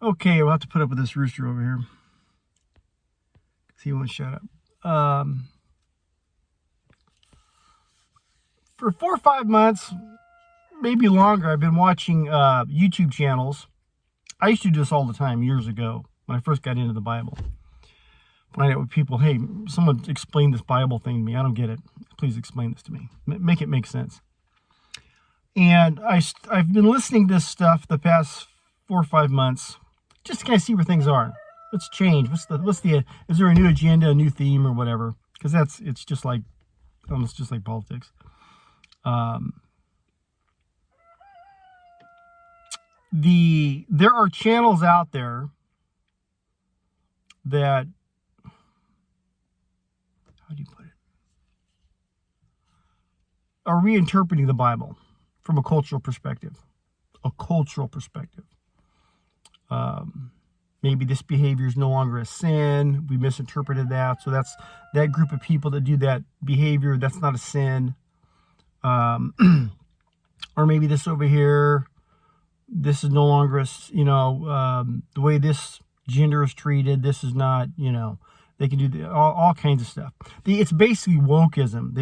Okay, we'll have to put up with this rooster over here. He won't shut up. For 4 or 5 months, maybe longer, I've been watching YouTube channels. I used to do this all the time years ago when I first got into the Bible. Find out with people, hey, someone explain this Bible thing to me. I don't get it. Please explain this to me. Make it make sense. And I've been listening to this stuff the past 4 or 5 months, just to kind of see where things are. What's changed? Is there a new agenda, a new theme, or whatever? Because it's just like, almost just like politics. There are channels out there that, how do you put it, are reinterpreting the Bible from a cultural perspective. Maybe this behavior is no longer a sin. We misinterpreted that. So that's that group of people that do that behavior. That's not a sin. Or maybe this over here, this is no longer a, the way this gender is treated. This is not, they can do all kinds of stuff. It's basically wokeism.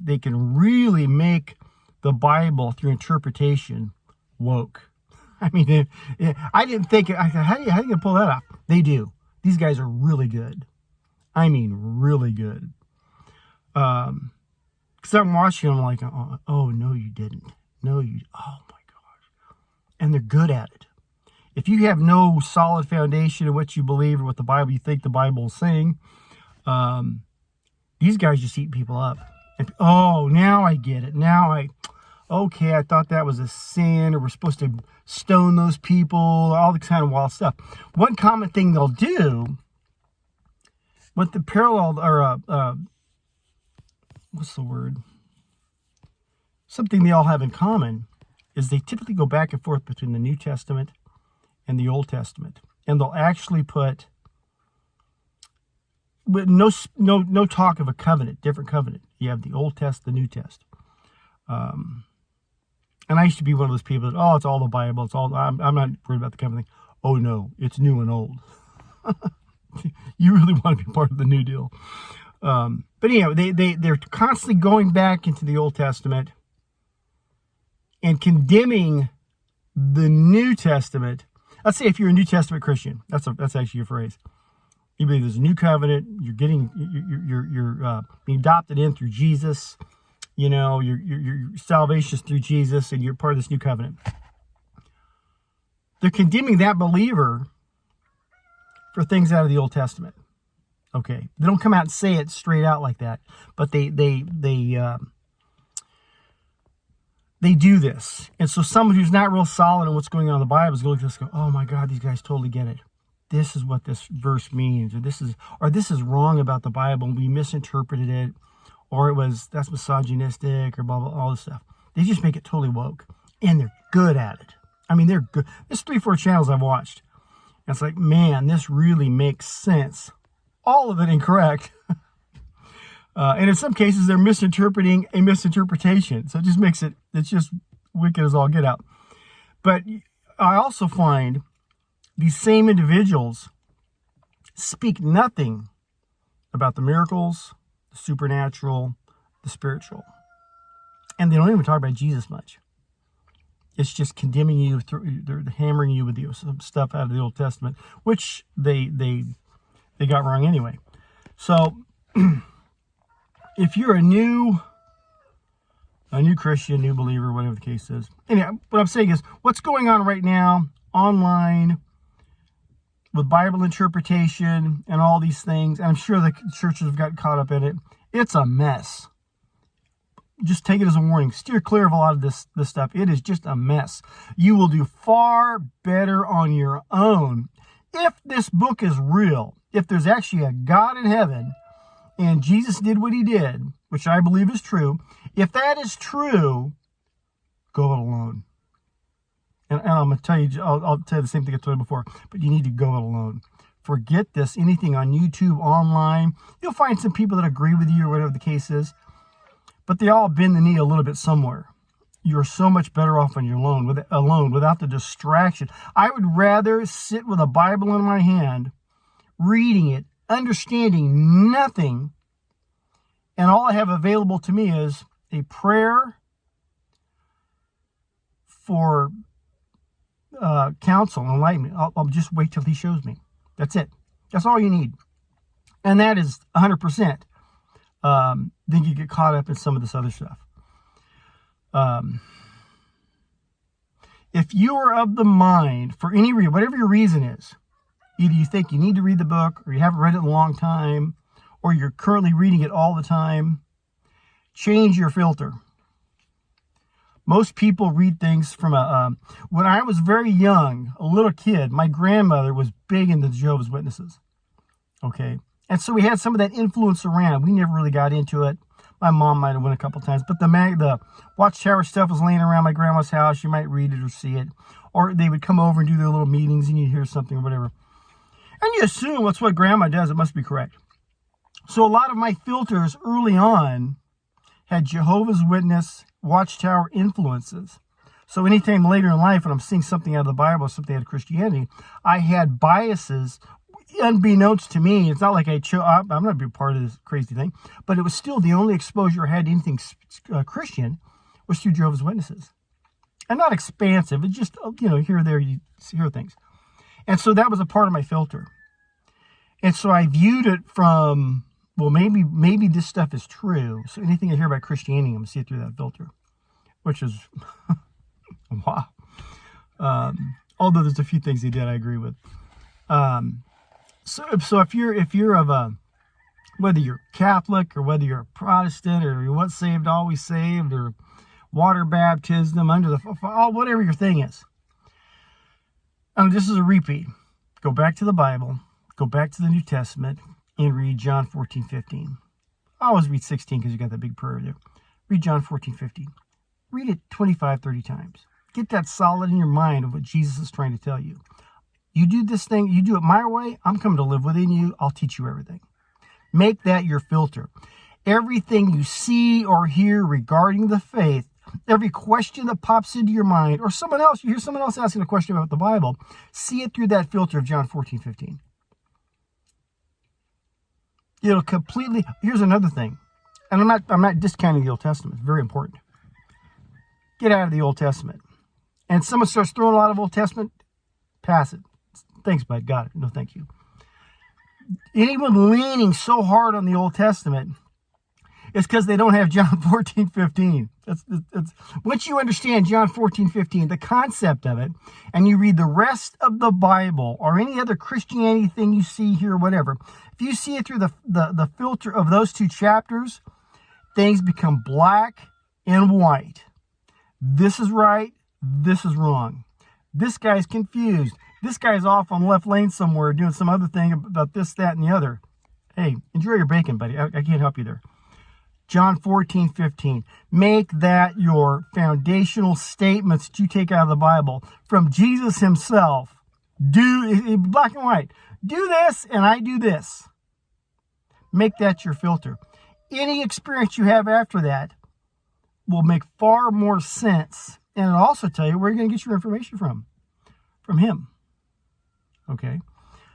They can really make the Bible through interpretation woke. I mean, I didn't think, how do you pull that off? They do. These guys are really good. I mean, really good. Because I'm watching them, I'm like, oh, no, you didn't. Oh my gosh. And they're good at it. If you have no solid foundation of what you believe or what you think the Bible is saying, these guys just eat people up. And, now I get it. Okay, I thought that was a sin, or we're supposed to stone those people, all the kind of wild stuff. One common thing they'll do, what the parallel, or what's the word? Something they all have in common is they typically go back and forth between the New Testament and the Old Testament. And they'll actually put, with no talk of a covenant, different covenant. You have the Old Test, the New Test. And I used to be one of those people that, it's all the Bible. I'm not worried about the covenant thing. Oh no, it's new and old. You really want to be part of the new deal. But anyhow, they're constantly going back into the Old Testament and condemning the New Testament. Let's say if you're a New Testament Christian, that's actually a phrase. You believe there's a new covenant. You're being adopted in through Jesus. Your salvation is through Jesus, and you're part of this new covenant. They're condemning that believer for things out of the Old Testament. Okay, they don't come out and say it straight out like that, but they do this. And so someone who's not real solid in what's going on in the Bible is going to look at this and go, oh my God, these guys totally get it. This is what this verse means, or this is wrong about the Bible, and we misinterpreted it, or that's misogynistic, or blah, blah, all this stuff. They just make it totally woke, and they're good at it. I mean, they're good. There's 3-4 channels I've watched. And it's like, man, this really makes sense. All of it incorrect. And in some cases, they're misinterpreting a misinterpretation. So it just makes it's just wicked as all get out. But I also find these same individuals speak nothing about the miracles, the supernatural, the spiritual. And they don't even talk about Jesus much. It's just condemning you, they're hammering you with some stuff out of the Old Testament, which they got wrong anyway. So if you're a new Christian, new believer, whatever the case is. Anyway, what I'm saying is, what's going on right now online with Bible interpretation and all these things, and I'm sure the churches have gotten caught up in it, it's a mess. Just take it as a warning. Steer clear of a lot of this stuff. It is just a mess. You will do far better on your own if this book is real. If there's actually a God in heaven and Jesus did what he did, which I believe is true, if that is true, go it alone. And I'm going to tell you, I'll tell you the same thing I told you before, but you need to go it alone. Forget anything on YouTube, online. You'll find some people that agree with you or whatever the case is, but they all bend the knee a little bit somewhere. you're so much better off on your own, alone without the distraction. I would rather sit with a Bible in my hand, reading it, understanding nothing, and all I have available to me is a prayer for counsel and enlightenment. I'll just wait till he shows me. That's it. That's all you need. And that is 100%. Then you get caught up in some of this other stuff. If you are of the mind, for any reason, whatever your reason is, either you think you need to read the book, or you haven't read it in a long time, or you're currently reading it all the time, change your filter. Most people read things from when I was very young, a little kid, my grandmother was big into the Jehovah's Witnesses. Okay. And so we had some of that influence around. We never really got into it. My mom might have went a couple times, but the Watchtower stuff was laying around my grandma's house. You might read it or see it, or they would come over and do their little meetings and you'd hear something or whatever. And you assume that's what grandma does. It must be correct. So a lot of my filters early on had Jehovah's Witness, Watchtower influences. So anytime later in life when I'm seeing something out of the Bible, something out of Christianity, I had biases unbeknownst to me. It's not like I'm not a big part of this crazy thing, but it was still the only exposure I had to anything Christian was through Jehovah's Witnesses. And not expansive. It's just, here or there you hear things. And so that was a part of my filter. And so I viewed it from, well, maybe this stuff is true. So anything I hear about Christianity, I'm going to see it through that filter, which is, wow. Although there's a few things he did I agree with. So if you're of whether you're Catholic or whether you're a Protestant or you're once saved, always saved, or water baptism, under the whatever your thing is. And this is a repeat. Go back to the Bible, go back to the New Testament, and read John 14:15. I always read 16 because you got that big prayer there. Read John 14:15. Read it 25, 30 times. Get that solid in your mind of what Jesus is trying to tell you. You do this thing, you do it my way, I'm coming to live within you, I'll teach you everything. Make that your filter. Everything you see or hear regarding the faith, every question that pops into your mind, or you hear someone else asking a question about the Bible, see it through that filter of John 14:15. It'll completely, here's another thing, and I'm not discounting the Old Testament, it's very important. Get out of the Old Testament. And someone starts throwing a lot of Old Testament, pass it. Thanks, bud. Got it. No, thank you. Anyone leaning so hard on the Old Testament is because they don't have John 14:15. That's once you understand John 14:15, the concept of it, and you read the rest of the Bible or any other Christianity thing you see here, whatever, if you see it through the filter of those two chapters, things become black and white. This is right. This is wrong. This guy's confused. This guy's off on the left lane somewhere doing some other thing about this, that, and the other. Hey, enjoy your bacon, buddy. I can't help you there. John 14:15. Make that your foundational statements that you take out of the Bible from Jesus himself. Do, black and white. Do this and I do this. Make that your filter. Any experience you have after that will make far more sense. And it'll also tell you where you're going to get your information from him. Okay?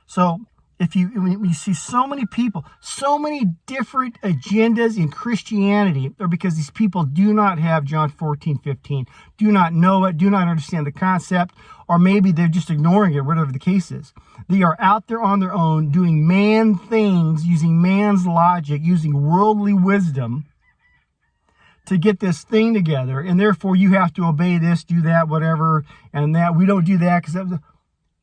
So, when you see so many people, so many different agendas in Christianity, are because these people do not have John 14:15, do not know it, do not understand the concept, or maybe they're just ignoring it, whatever the case is. They are out there on their own doing man things, using man's logic, using worldly wisdom to get this thing together, and therefore you have to obey this, do that, whatever, and that. We don't do that because that was...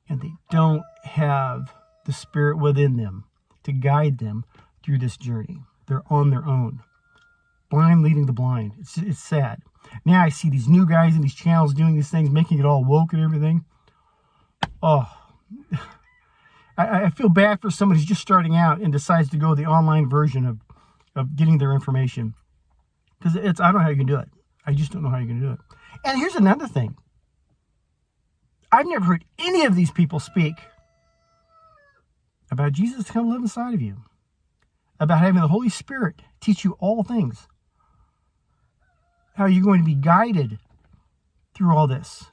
And they don't have the Spirit within them to guide them through this journey. They're on their own. Blind leading the blind. It's sad. Now I see these new guys in these channels doing these things, making it all woke and everything. Oh, I feel bad for somebody who's just starting out and decides to go the online version of getting their information. Because I don't know how you can do it. I just don't know how you can do it. And here's another thing. I've never heard any of these people speak about Jesus to come live inside of you, about having the Holy Spirit teach you all things, how you're going to be guided through all this.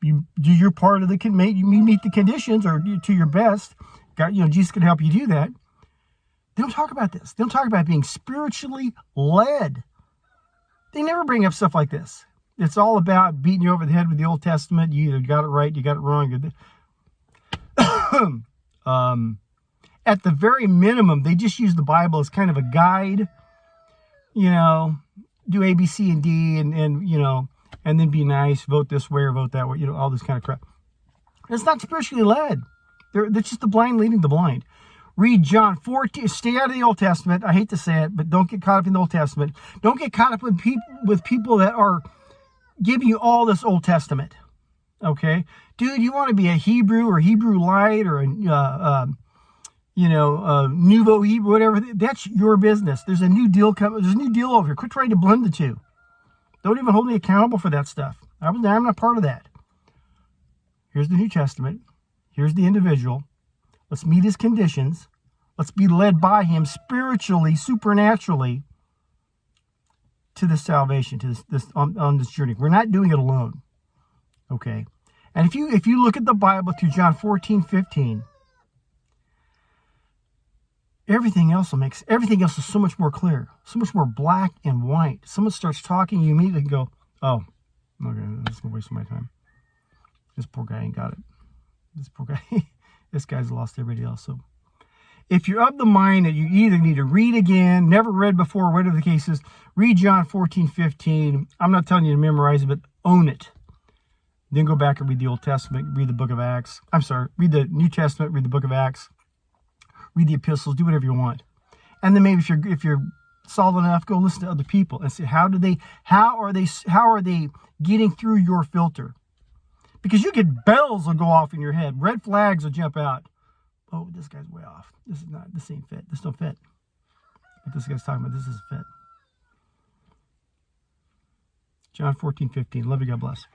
You do your part of the, you meet the conditions, or to your best. God, Jesus can help you do that. They don't talk about this. They don't talk about being spiritually led. They never bring up stuff like this. It's all about beating you over the head with the Old Testament. You either got it right, you got it wrong. At the very minimum, they just use the Bible as kind of a guide. Do A, B, C, and D, and then be nice, vote this way or vote that way. All this kind of crap. It's not spiritually led. They're just the blind leading the blind. Read John 14. Stay out of the Old Testament. I hate to say it, but don't get caught up in the Old Testament. Don't get caught up with people that are giving you all this Old Testament. Okay, dude, you want to be a Hebrew or Hebrew light or a Nouveau Hebrew, whatever. That's your business. There's a new deal coming. There's a new deal over here. Quit trying to blend the two. Don't even hold me accountable for that stuff. I'm not part of that. Here's the New Testament. Here's the individual. Let's meet his conditions. Let's be led by him spiritually, supernaturally, to this salvation, to this on this journey. We're not doing it alone. Okay? And if you look at the Bible through John 14:15, everything else is so much more clear, so much more black and white. Someone starts talking, you immediately go, oh, okay, this is gonna waste my time. This poor guy ain't got it. This poor guy, this guy's lost everybody else. So if you're of the mind that you either need to read again, never read before, whatever the case is, read John 14:15. I'm not telling you to memorize it, but own it. Then go back and read the Old Testament, read the book of Acts. Read the New Testament, read the book of Acts, read the epistles, do whatever you want. And then maybe if you're solid enough, go listen to other people and see how are they getting through your filter? Because you get bells will go off in your head. Red flags will jump out. Oh, this guy's way off. This ain't fit. This don't fit. What this guy's talking about, this is fit. John 14:15. Love you, God bless.